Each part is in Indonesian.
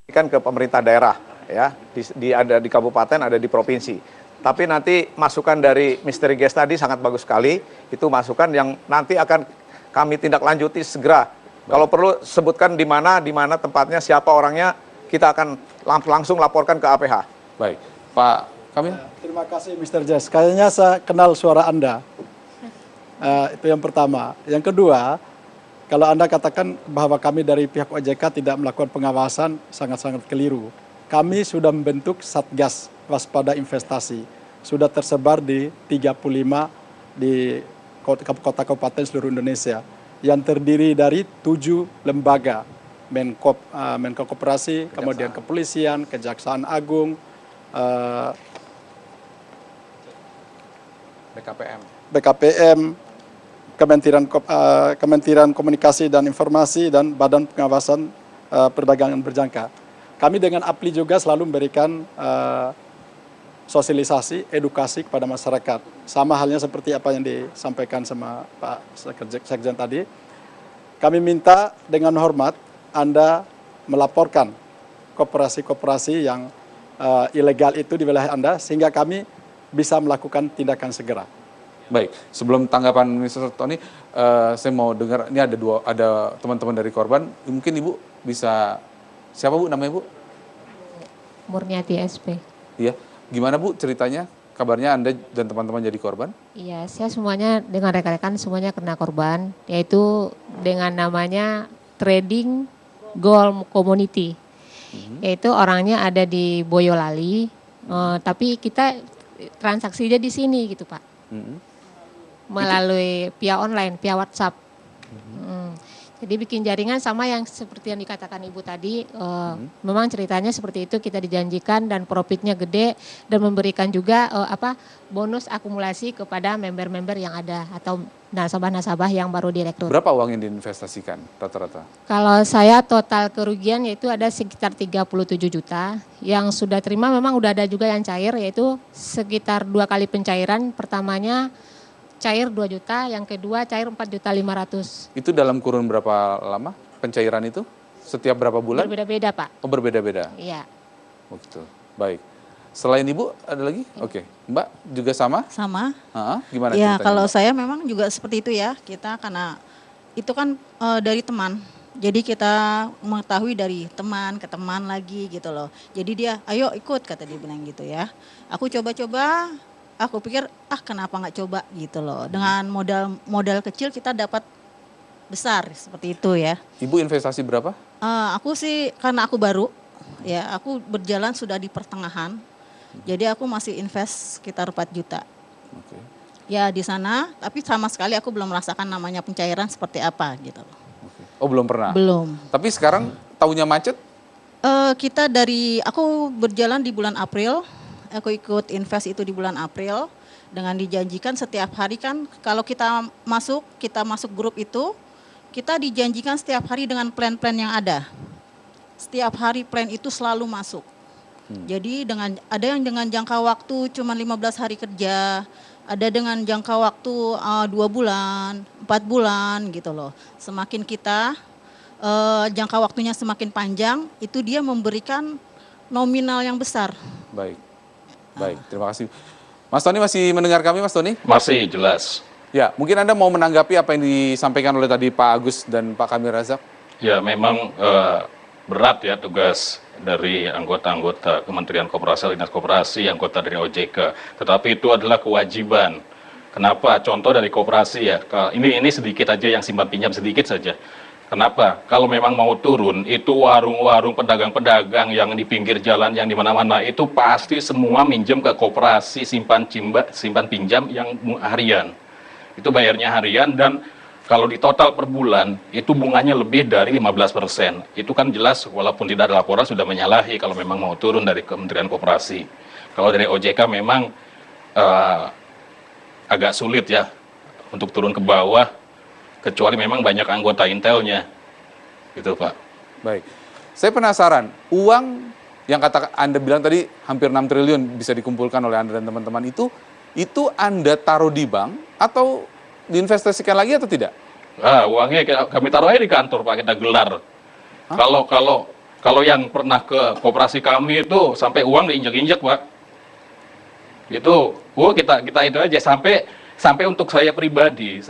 kan ke pemerintah daerah, ya, ada di kabupaten, ada di provinsi. Tapi nanti masukan dari Misteri Gas tadi sangat bagus sekali. Itu masukan yang nanti akan kami tindak lanjuti segera. Kalau perlu sebutkan di mana tempatnya, siapa orangnya, kita akan langsung laporkan ke APH. Baik, Pak Kamil. Terima kasih Mr. Jess. Kayaknya saya kenal suara Anda. Itu yang pertama. Yang kedua, kalau Anda katakan bahwa kami dari pihak OJK tidak melakukan pengawasan, sangat-sangat keliru. Kami sudah membentuk Satgas Waspada Investasi. Sudah tersebar di 35 di kota kabupaten seluruh Indonesia. Yang terdiri dari 7 lembaga. Menko Koperasi, kemudian Kepolisian, Kejaksaan Agung, BKPM, Kementerian Komunikasi dan Informasi, dan Badan Pengawasan Perdagangan Berjangka. Kami dengan APLI juga selalu memberikan sosialisasi, edukasi kepada masyarakat. Sama halnya seperti apa yang disampaikan sama Pak Sekjen tadi. Kami minta dengan hormat Anda melaporkan koperasi-koperasi yang ilegal itu di wilayah Anda, sehingga kami bisa melakukan tindakan segera. Baik, sebelum tanggapan Mr. Tony, saya mau dengar, ini ada teman-teman dari korban, mungkin Ibu bisa, siapa Bu namanya Bu? Murniati SP. Iya, gimana Bu ceritanya, kabarnya Anda dan teman-teman jadi korban? Iya, saya semuanya dengan rekan-rekan semuanya kena korban, yaitu dengan namanya Trading Gold Community. Yaitu orangnya ada di Boyolali, tapi kita transaksinya di sini gitu Pak. Melalui via online, via WhatsApp. Jadi bikin jaringan sama yang seperti yang dikatakan Ibu tadi, memang ceritanya seperti itu, kita dijanjikan dan profitnya gede dan memberikan juga bonus akumulasi kepada member-member yang ada atau nasabah-nasabah yang baru direkrut. Berapa uang yang diinvestasikan rata-rata? Kalau saya total kerugian yaitu ada sekitar 37 juta, yang sudah terima memang udah ada juga yang cair, yaitu sekitar 2 kali pencairan, pertamanya cair 2 juta, yang kedua cair 4.500.000. Itu dalam kurun berapa lama pencairan itu? Setiap berapa bulan? Berbeda-beda Pak. Oh berbeda-beda? Iya. Oh gitu, baik. Selain Ibu ada lagi? Oke. Mbak juga sama? Sama. Gimana Ya ceritanya, kalau Mbak? saya memang juga seperti itu ya, kita karena itu kan dari teman. Jadi kita mengetahui dari teman ke teman lagi gitu loh. Jadi dia, ayo ikut kata dia bilang gitu ya. Aku coba-coba. Aku pikir kenapa nggak coba gitu loh, dengan modal kecil kita dapat besar seperti itu ya. Ibu investasi berapa? Aku sih karena aku baru ya, aku berjalan sudah di pertengahan, jadi aku masih invest sekitar 4 juta. Oke. Ya di sana, tapi sama sekali aku belum merasakan namanya pencairan seperti apa gitu loh. Oke. Oh belum pernah? Belum. Tapi sekarang tahunya macet? Aku berjalan di bulan April. Aku ikut invest itu di bulan April dengan dijanjikan setiap hari kan kalau kita masuk grup itu, kita dijanjikan setiap hari dengan plan-plan yang ada. Setiap hari plan itu selalu masuk. Jadi ada yang dengan jangka waktu cuma 15 hari kerja, ada dengan jangka waktu 2 bulan, 4 bulan gitu loh. Semakin kita jangka waktunya semakin panjang, itu dia memberikan nominal yang besar. Baik, terima kasih. Mas Tony masih mendengar kami, Mas Tony? Masih jelas. Ya, mungkin Anda mau menanggapi apa yang disampaikan oleh tadi Pak Agus dan Pak Kamil Razak? Ya, memang berat ya tugas dari anggota-anggota Kementerian Koperasi, Dinas Koperasi, anggota dari OJK. Tetapi itu adalah kewajiban. Kenapa? Contoh dari koperasi ya. Ini sedikit aja yang simpan pinjam sedikit saja. Kenapa? Kalau memang mau turun, itu warung-warung pedagang-pedagang yang di pinggir jalan, yang di mana-mana, itu pasti semua minjem ke koperasi simpan pinjam yang harian. Itu bayarnya harian dan kalau di total per bulan, itu bunganya lebih dari 15%. Itu kan jelas, walaupun tidak ada laporan, sudah menyalahi kalau memang mau turun dari Kementerian Koperasi. Kalau dari OJK memang agak sulit ya untuk turun ke bawah, kecuali memang banyak anggota intelnya, gitu Pak. Baik, saya penasaran, uang yang kata Anda bilang tadi hampir 6 triliun bisa dikumpulkan oleh Anda dan teman-teman itu Anda taruh di bank atau diinvestasikan lagi atau tidak? Uangnya kami taruh aja di kantor Pak, kita gelar. Kalau Kalau yang pernah ke koperasi kami itu sampai uang diinjak-injak, Pak. Itu, kita itu aja sampai untuk saya pribadi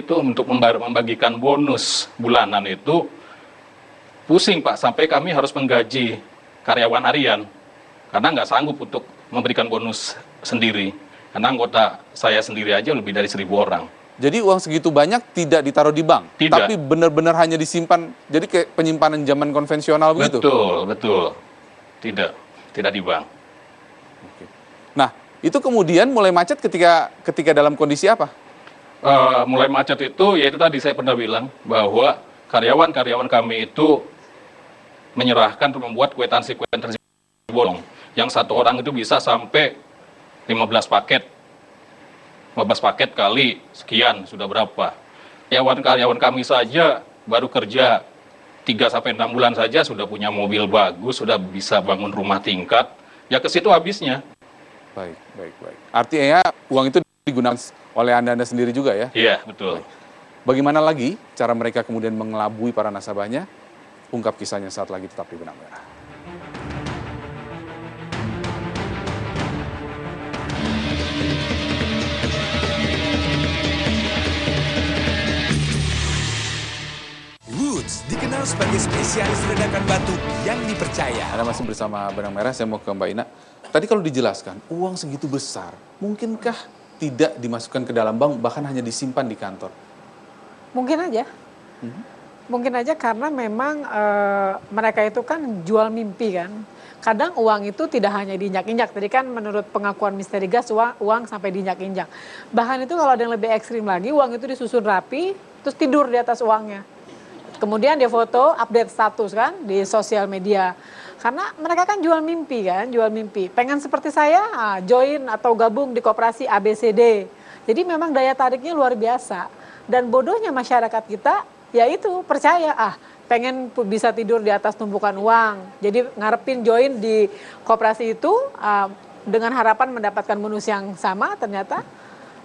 itu untuk membagikan bonus bulanan itu pusing, Pak, sampai kami harus menggaji karyawan harian karena nggak sanggup untuk memberikan bonus sendiri. Karena anggota saya sendiri aja lebih dari 1.000 orang. Jadi uang segitu banyak tidak ditaruh di bank, Tidak. tapi benar-benar hanya disimpan. Jadi kayak penyimpanan zaman konvensional begitu. Betul. Tidak di bank. Nah, itu kemudian mulai macet ketika dalam kondisi apa? Mulai macet itu, yaitu tadi saya pernah bilang bahwa karyawan kami itu menyerahkan untuk membuat kwitansi bodong. Yang satu orang itu bisa sampai 15 paket. 15 paket kali sekian, sudah berapa? Karyawan kami saja baru kerja 3-6 bulan saja sudah punya mobil bagus, sudah bisa bangun rumah tingkat. Ya ke situ habisnya. Baik. Artinya uang itu digunakan oleh Anda sendiri juga ya? Iya, betul. Bagaimana lagi cara mereka kemudian mengelabui para nasabahnya? Ungkap kisahnya saat lagi tetap di Benang Merah. Woods dikenal sebagai spesialis ledakan batu yang dipercaya. Anda masih bersama Benang Merah, saya mau ke Mbak Ina. Tadi kalau dijelaskan, uang segitu besar, mungkinkah tidak dimasukkan ke dalam bank, bahkan hanya disimpan di kantor? Mungkin aja. Mungkin aja karena memang mereka itu kan jual mimpi kan. Kadang uang itu tidak hanya diinjak-injak. Tadi kan menurut pengakuan Misteri Gas uang sampai diinjak-injak. Bahkan itu kalau ada yang lebih ekstrim lagi, uang itu disusun rapi, terus tidur di atas uangnya. Kemudian dia foto, update status kan di sosial media. Karena mereka kan jual mimpi kan, jual mimpi. Pengen seperti saya, join atau gabung di koperasi ABCD. Jadi memang daya tariknya luar biasa. Dan bodohnya masyarakat kita, yaitu percaya, pengen bisa tidur di atas tumpukan uang. Jadi ngarepin join di koperasi itu dengan harapan mendapatkan bonus yang sama, ternyata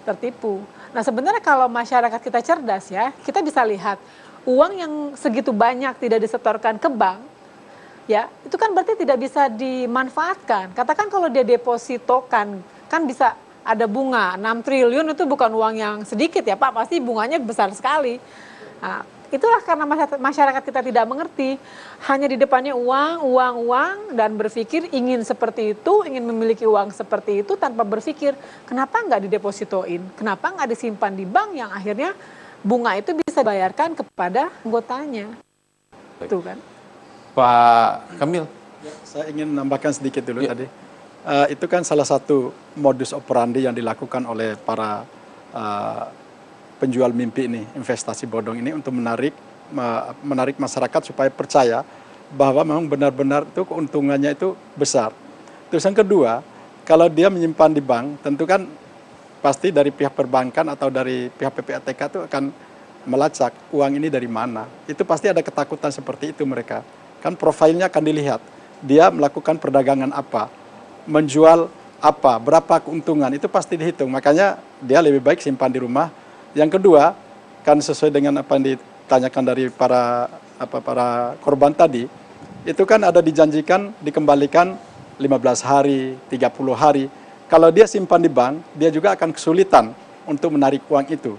tertipu. Nah sebenarnya kalau masyarakat kita cerdas ya, kita bisa lihat uang yang segitu banyak tidak disetorkan ke bank, ya itu kan berarti tidak bisa dimanfaatkan. Katakan kalau dia depositokan, kan bisa ada bunga 6 triliun itu bukan uang yang sedikit ya Pak, pasti bunganya besar sekali. Nah, itulah karena masyarakat kita tidak mengerti, hanya di depannya uang, dan berpikir ingin seperti itu, ingin memiliki uang seperti itu tanpa berpikir kenapa nggak didepositoin, kenapa nggak disimpan di bank yang akhirnya bunga itu bisa dibayarkan kepada anggotanya. Itu kan. Pak Kamil. Ya, saya ingin menambahkan sedikit dulu tadi. Itu kan salah satu modus operandi yang dilakukan oleh para penjual mimpi ini, investasi bodong ini untuk menarik masyarakat supaya percaya bahwa memang benar-benar itu keuntungannya itu besar. Terus yang kedua, kalau dia menyimpan di bank, tentu kan pasti dari pihak perbankan atau dari pihak PPATK itu akan melacak uang ini dari mana. Itu pasti ada ketakutan seperti itu mereka. Kan profilnya akan dilihat. Dia melakukan perdagangan apa, menjual apa, berapa keuntungan, itu pasti dihitung. Makanya dia lebih baik simpan di rumah. Yang kedua, kan sesuai dengan apa yang ditanyakan dari para korban tadi, itu kan ada dijanjikan dikembalikan 15 hari, 30 hari. Kalau dia simpan di bank, dia juga akan kesulitan untuk menarik uang itu.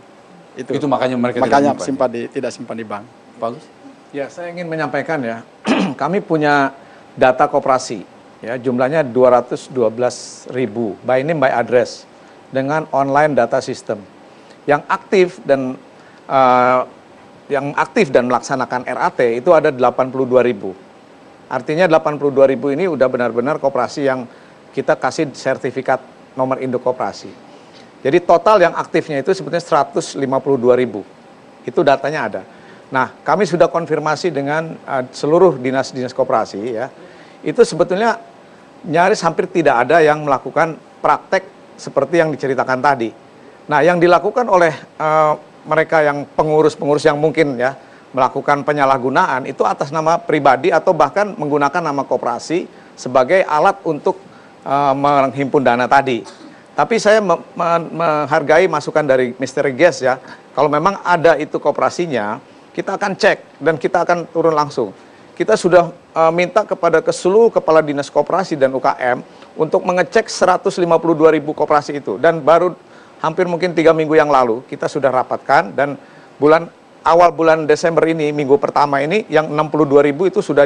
Itu makanya mereka tidak simpan di bank. Bagus. Ya, saya ingin menyampaikan ya, kami punya data koperasi, ya jumlahnya 212.000 by name by address dengan online data system yang aktif dan melaksanakan RAT itu ada 82.000. Artinya 82.000 ini udah benar-benar koperasi yang kita kasih sertifikat nomor induk koperasi. Jadi total yang aktifnya itu sebetulnya 152.000. Itu datanya ada. Nah, kami sudah konfirmasi dengan seluruh dinas-dinas koperasi ya. Itu sebetulnya nyaris hampir tidak ada yang melakukan praktek seperti yang diceritakan tadi. Nah, yang dilakukan oleh mereka yang pengurus-pengurus yang mungkin ya melakukan penyalahgunaan itu atas nama pribadi atau bahkan menggunakan nama koperasi sebagai alat untuk menghimpun dana tadi. Tapi saya menghargai masukan dari Misteri Gas ya. Kalau memang ada itu koperasinya, kita akan cek dan kita akan turun langsung. kita sudah minta kepada seluruh kepala dinas koperasi dan UKM untuk mengecek 152.000 koperasi itu. Dan baru hampir mungkin 3 minggu yang lalu kita sudah rapatkan, dan awal bulan Desember ini, minggu pertama ini, yang 62.000 itu sudah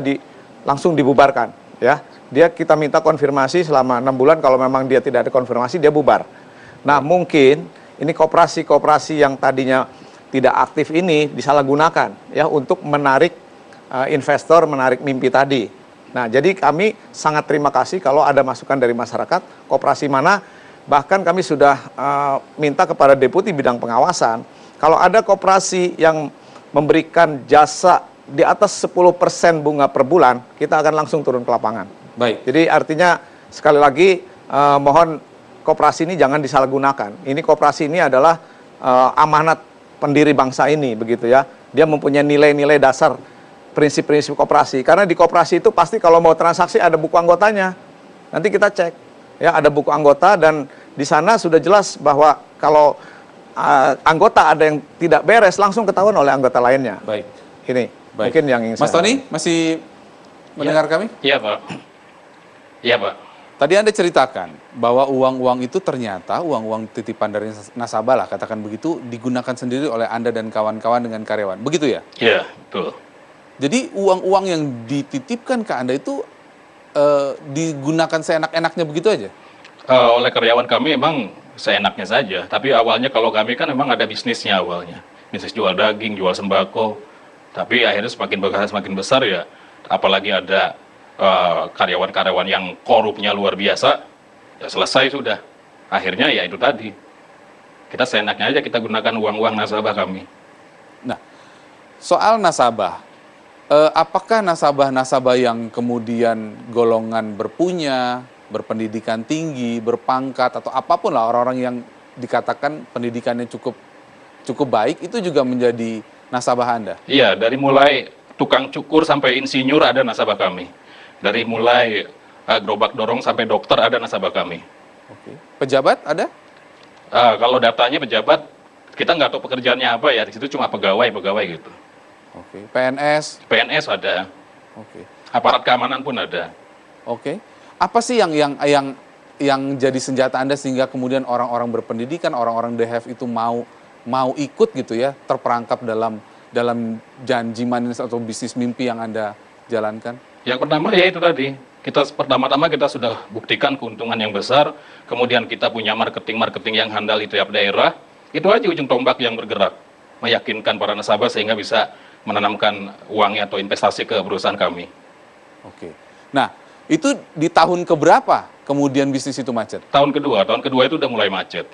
langsung dibubarkan. Ya, kita minta konfirmasi selama 6 bulan, kalau memang dia tidak ada konfirmasi, dia bubar. Nah, mungkin ini koperasi-koperasi yang tadinya tidak aktif ini disalahgunakan ya untuk menarik investor, menarik mimpi tadi. Nah, jadi kami sangat terima kasih kalau ada masukan dari masyarakat, koperasi mana, bahkan kami sudah minta kepada Deputi Bidang Pengawasan, kalau ada koperasi yang memberikan jasa di atas 10% bunga per bulan, kita akan langsung turun ke lapangan. Baik. Jadi artinya sekali lagi mohon koperasi ini jangan disalahgunakan. Ini koperasi ini adalah amanat pendiri bangsa ini, begitu ya. Dia mempunyai nilai-nilai dasar, prinsip-prinsip koperasi. Karena di koperasi itu pasti kalau mau transaksi ada buku anggotanya. Nanti kita cek, ya ada buku anggota, dan di sana sudah jelas bahwa kalau anggota ada yang tidak beres, langsung ketahuan oleh anggota lainnya. Baik. Ini Baik. mungkin yang ingin Mas Tony masih mendengar kami? Iya, Pak. Iya, Pak. Tadi Anda ceritakan bahwa uang-uang itu ternyata uang-uang titipan dari nasabah lah, katakan begitu, digunakan sendiri oleh Anda dan kawan-kawan dengan karyawan. Begitu ya? Iya, betul. Jadi uang-uang yang dititipkan ke Anda itu digunakan seenak-enaknya begitu aja? Oleh karyawan kami memang seenaknya saja. Tapi awalnya kalau kami kan memang ada bisnisnya awalnya. Bisnis jual daging, jual sembako. Tapi akhirnya semakin besar ya, apalagi ada karyawan-karyawan yang korupnya luar biasa, ya selesai sudah. Akhirnya ya itu tadi. Kita seenaknya aja kita gunakan uang-uang nasabah kami. Nah, soal nasabah, apakah nasabah-nasabah yang kemudian golongan berpunya, berpendidikan tinggi, berpangkat, atau apapun lah orang-orang yang dikatakan pendidikannya cukup baik, itu juga menjadi nasabah Anda? Iya, dari mulai tukang cukur sampai insinyur ada nasabah kami. Dari mulai gerobak dorong sampai dokter ada nasabah kami. Oke. Pejabat ada? Kalau datanya pejabat, kita nggak tahu pekerjaannya apa ya, di situ cuma pegawai gitu. Oke. PNS? PNS ada. Oke. Aparat keamanan pun ada. Oke. Apa sih yang jadi senjata Anda sehingga kemudian orang-orang berpendidikan, orang-orang DHF itu mau ikut gitu ya, terperangkap dalam janji manis atau bisnis mimpi yang Anda jalankan? Yang pertama ya itu tadi, pertama-tama kita sudah buktikan keuntungan yang besar, kemudian kita punya marketing yang handal di tiap daerah, itu aja ujung tombak yang bergerak, meyakinkan para nasabah sehingga bisa menanamkan uangnya atau investasi ke perusahaan kami. Oke. Nah, itu di tahun keberapa kemudian bisnis itu macet? Tahun kedua itu udah mulai macet.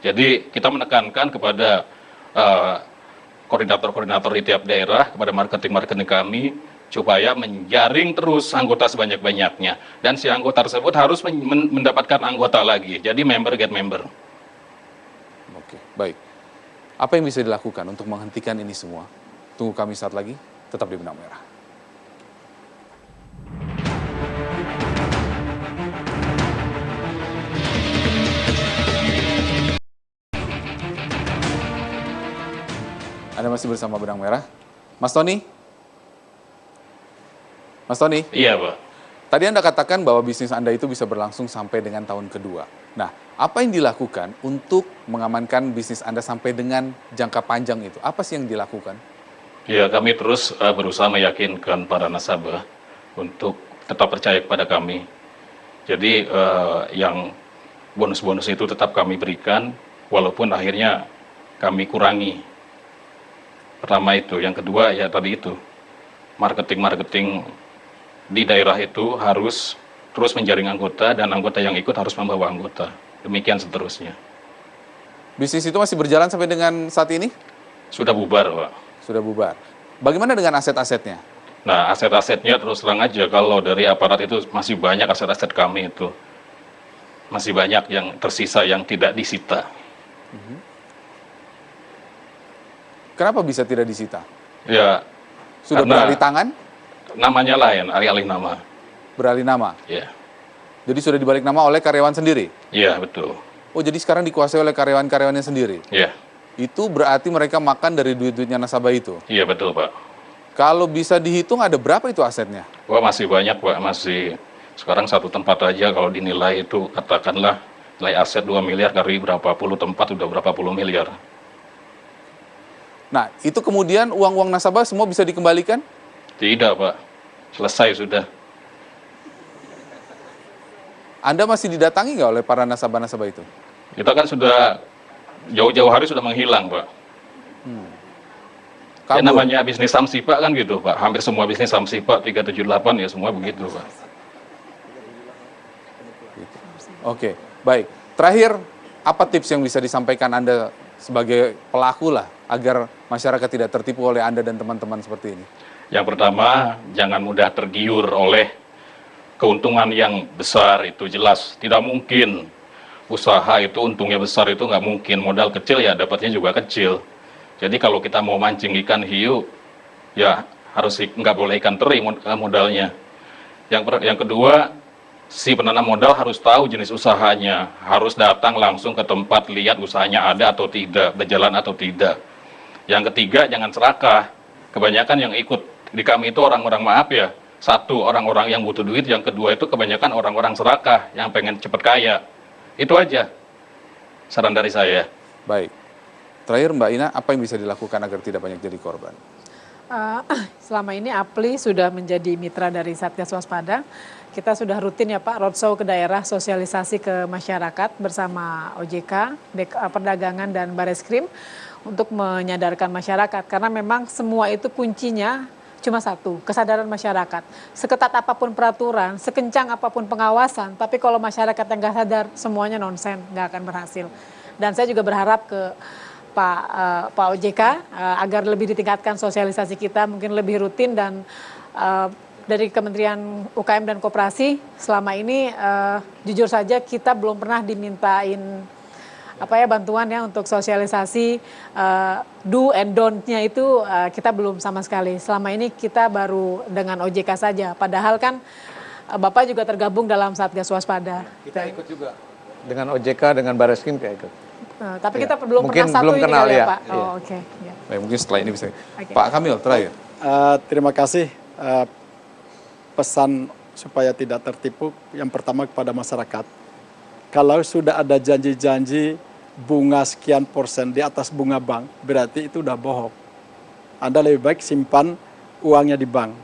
Jadi kita menekankan kepada koordinator-koordinator di tiap daerah, kepada marketing kami, supaya menjaring terus anggota sebanyak-banyaknya. Dan si anggota tersebut harus mendapatkan anggota lagi. Jadi member get member. Oke, baik. Apa yang bisa dilakukan untuk menghentikan ini semua? Tunggu kami saat lagi, tetap di Benang Merah. Anda masih bersama Benang Merah. Mas Tony? Mas Tony? Iya, Pak. Tadi Anda katakan bahwa bisnis Anda itu bisa berlangsung sampai dengan tahun kedua. Nah, apa yang dilakukan untuk mengamankan bisnis Anda sampai dengan jangka panjang itu? Apa sih yang dilakukan? Ya, kami terus berusaha meyakinkan para nasabah untuk tetap percaya kepada kami. Jadi, yang bonus-bonus itu tetap kami berikan, walaupun akhirnya kami kurangi. Pertama itu. Yang kedua, ya tadi itu. Marketing di daerah itu harus terus menjaring anggota, dan anggota yang ikut harus membawa anggota. Demikian seterusnya. Bisnis itu masih berjalan sampai dengan saat ini? Sudah bubar, Pak. Sudah bubar. Bagaimana dengan aset-asetnya? Nah, aset-asetnya terus terang aja, kalau dari aparat itu masih banyak aset-aset kami itu. Masih banyak yang tersisa yang tidak disita. Kenapa bisa tidak disita? Ya, sudah beralih tangan? Namanya lain, alih-alih nama. Beralih nama? Iya. Jadi sudah dibalik nama oleh karyawan sendiri? Iya, betul. Oh, jadi sekarang dikuasai oleh karyawan-karyawannya sendiri? Iya. Itu berarti mereka makan dari duit-duitnya nasabah itu? Iya, betul, Pak. Kalau bisa dihitung ada berapa itu asetnya? Wah, masih banyak, Pak. Masih sekarang satu tempat aja kalau dinilai itu katakanlah nilai aset 2 miliar dari berapa puluh tempat udah berapa puluh miliar. Nah, itu kemudian uang-uang nasabah semua bisa dikembalikan? Tidak, Pak. Selesai sudah. Anda masih didatangi nggak oleh para nasabah-nasabah itu? Kita kan sudah jauh-jauh hari sudah menghilang, Pak. Ya, Kabur. namanya bisnis Samsipa kan gitu, Pak. Hampir semua bisnis Samsipa 378 ya semua begitu, Pak. Oke, baik. Terakhir, apa tips yang bisa disampaikan Anda sebagai pelaku lah, agar masyarakat tidak tertipu oleh Anda dan teman-teman seperti ini? Yang pertama, jangan mudah tergiur oleh keuntungan yang besar, itu jelas. Tidak mungkin usaha itu untungnya besar, itu nggak mungkin. Modal kecil ya dapatnya juga kecil. Jadi kalau kita mau mancing ikan hiu, ya harus nggak boleh ikan teri modalnya. Yang kedua, si penanam modal harus tahu jenis usahanya, harus datang langsung ke tempat, lihat usahanya ada atau tidak, berjalan atau tidak. Yang ketiga, jangan serakah. Kebanyakan yang ikut di kami itu orang-orang, maaf ya, satu, orang-orang yang butuh duit, yang kedua itu kebanyakan orang-orang serakah yang pengen cepet kaya. Itu aja saran dari saya. Baik. Terakhir Mbak Ina, apa yang bisa dilakukan agar tidak banyak jadi korban? Selama ini APLI sudah menjadi mitra dari Satgas Waspada. Kita sudah rutin ya Pak, roadshow ke daerah, sosialisasi ke masyarakat bersama OJK, Perdagangan dan Bareskrim untuk menyadarkan masyarakat. Karena memang semua itu kuncinya cuma satu, kesadaran masyarakat. Seketat apapun peraturan, sekencang apapun pengawasan, tapi kalau masyarakat yang nggak sadar, semuanya nonsen, nggak akan berhasil. Dan saya juga berharap ke Pak OJK agar lebih ditingkatkan sosialisasi kita, mungkin lebih rutin, dan dari Kementerian UKM dan Koperasi selama ini jujur saja kita belum pernah dimintain bantuan ya untuk sosialisasi do and don't-nya itu kita belum sama sekali. Selama ini kita baru dengan OJK saja, padahal kan Bapak juga tergabung dalam Satgas Waspada. Kita ikut juga dengan OJK, dengan Bareskrim kita ikut. Tapi kita belum mungkin pernah satu belum ini kenal, kali ya ya. Pak. Iya. Oh, oke. Ya. Baik, mungkin setelah ini bisa. Oke. Pak Kamil, terakhir. Terima kasih. Pesan supaya tidak tertipu, yang pertama kepada masyarakat. Kalau sudah ada janji-janji bunga sekian persen di atas bunga bank, berarti itu udah bohong. Anda lebih baik simpan uangnya di bank.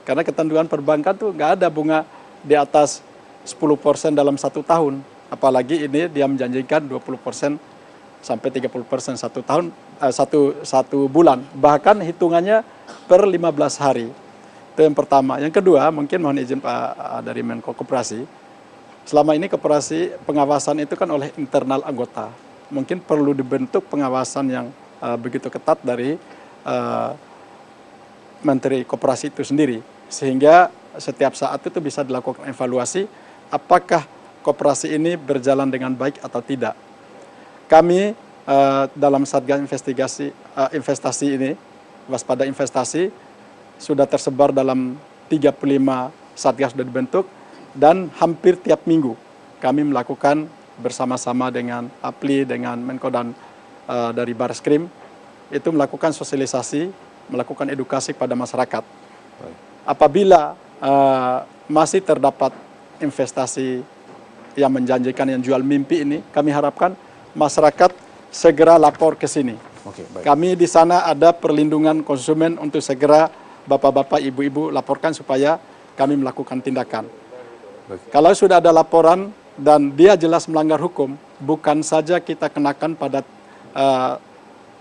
Karena ketentuan perbankan tuh nggak ada bunga di atas 10% dalam 1 tahun. Apalagi ini dia menjanjikan 20% sampai 30% 1 tahun, satu bulan. Bahkan hitungannya per 15 hari. Itu yang pertama. Yang kedua, mungkin mohon izin Pak dari Menko Koperasi. Selama ini koperasi pengawasan itu kan oleh internal anggota. Mungkin perlu dibentuk pengawasan yang begitu ketat dari Menteri Koperasi itu sendiri. Sehingga setiap saat itu bisa dilakukan evaluasi apakah koperasi ini berjalan dengan baik atau tidak. Kami dalam Satgas investasi ini, Waspada Investasi, sudah tersebar dalam 35 Satgas sudah dibentuk, dan hampir tiap minggu kami melakukan bersama-sama dengan APLI, dengan Menko dan dari Bareskrim, itu melakukan sosialisasi, melakukan edukasi kepada masyarakat. Apabila masih terdapat investasi yang menjanjikan, yang jual mimpi ini, kami harapkan masyarakat segera lapor ke sini. Oke, baik. Kami di sana ada perlindungan konsumen untuk segera bapak-bapak, ibu-ibu laporkan supaya kami melakukan tindakan. Baik. Kalau sudah ada laporan dan dia jelas melanggar hukum, bukan saja kita kenakan pada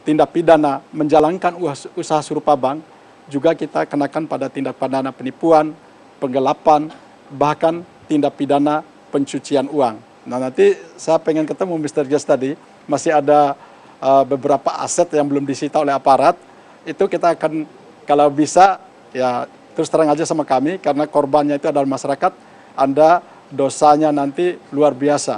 tindak pidana menjalankan usaha serupa bank, juga kita kenakan pada tindak pidana penipuan, penggelapan, bahkan tindak pidana pencucian uang. Nah, nanti saya pengen ketemu Mr. Jas tadi, masih ada beberapa aset yang belum disita oleh aparat, itu kita akan, kalau bisa, ya terus terang aja sama kami, karena korbannya itu adalah masyarakat, Anda dosanya nanti luar biasa.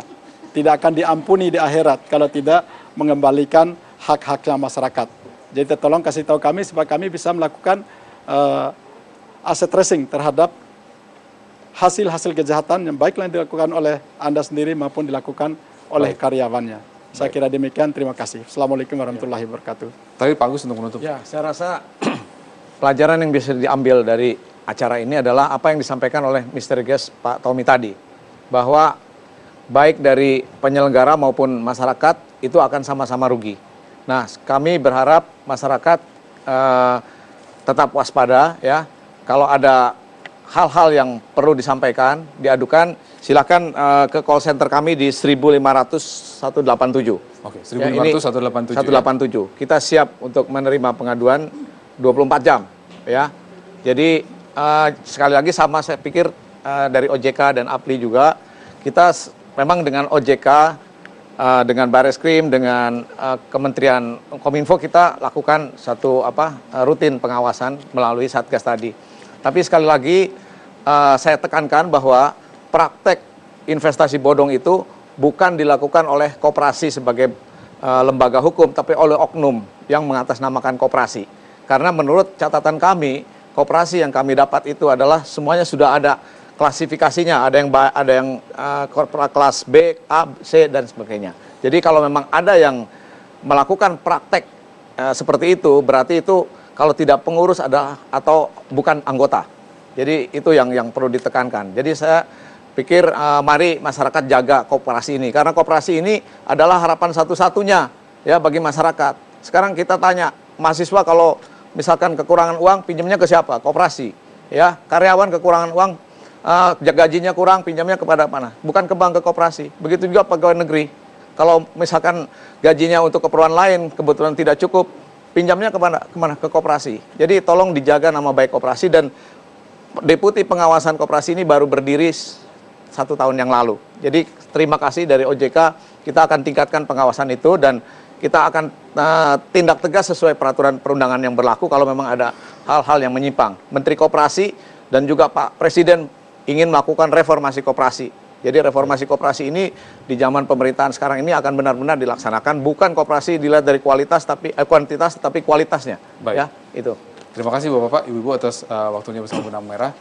Tidak akan diampuni di akhirat kalau tidak mengembalikan hak-haknya masyarakat. Jadi tolong kasih tahu kami supaya kami bisa melakukan aset tracing terhadap hasil-hasil kejahatan yang baik yang dilakukan oleh Anda sendiri maupun dilakukan oleh karyawannya. Saya kira demikian, terima kasih. Assalamualaikum warahmatullahi wabarakatuh. Terakhir Pak Agus untuk menutup. Ya, saya rasa pelajaran yang bisa diambil dari acara ini adalah apa yang disampaikan oleh Mr. Guest Pak Tommy tadi, bahwa baik dari penyelenggara maupun masyarakat itu akan sama-sama rugi. Nah, kami berharap masyarakat tetap waspada ya. Kalau ada hal-hal yang perlu disampaikan, diadukan, silakan ke call center kami di 1.500 187. Oke, 1.500 187. 187. Kita siap untuk menerima pengaduan 24 jam ya. Jadi sekali lagi sama saya pikir dari OJK dan APLI juga, kita memang dengan OJK, dengan Bareskrim, dengan Kementerian Kominfo kita lakukan satu rutin pengawasan melalui Satgas tadi. Tapi sekali lagi saya tekankan bahwa praktek investasi bodong itu bukan dilakukan oleh koperasi sebagai lembaga hukum, tapi oleh oknum yang mengatasnamakan koperasi. Karena menurut catatan kami, koperasi yang kami dapat itu adalah semuanya sudah ada klasifikasinya, ada yang kelas B, A, C dan sebagainya. Jadi kalau memang ada yang melakukan praktek seperti itu, berarti itu kalau tidak pengurus atau bukan anggota. Jadi itu yang perlu ditekankan. Jadi saya pikir mari masyarakat jaga koperasi ini, karena koperasi ini adalah harapan satu-satunya ya bagi masyarakat. Sekarang kita tanya mahasiswa, kalau misalkan kekurangan uang pinjamnya ke siapa? Koperasi. Ya, karyawan kekurangan uang, gajinya kurang, pinjamnya kepada mana? Bukan ke bank, ke koperasi. Begitu juga pegawai negeri. Kalau misalkan gajinya untuk keperluan lain kebetulan tidak cukup, pinjamnya kemana? Ke koperasi. Jadi tolong dijaga nama baik koperasi, dan Deputi Pengawasan Koperasi ini baru berdiri 1 tahun yang lalu. Jadi terima kasih dari OJK, kita akan tingkatkan pengawasan itu dan kita akan tindak tegas sesuai peraturan perundangan yang berlaku kalau memang ada hal-hal yang menyimpang. Menteri Koperasi dan juga Pak Presiden ingin melakukan reformasi koperasi. Jadi reformasi koperasi ini di zaman pemerintahan sekarang ini akan benar-benar dilaksanakan, bukan koperasi dilihat dari kuantitas tapi kualitasnya. Baik. Ya, itu. Terima kasih Bapak-Bapak, Ibu-Ibu atas waktunya bersama Benang Merah.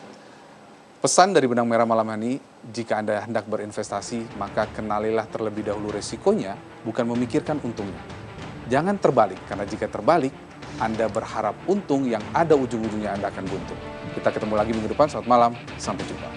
Pesan dari Benang Merah malam ini, jika Anda hendak berinvestasi, maka kenalilah terlebih dahulu resikonya, bukan memikirkan untungnya. Jangan terbalik, karena jika terbalik, Anda berharap untung yang ada ujung-ujungnya Anda akan buntu. Kita ketemu lagi minggu depan, selamat malam, sampai jumpa.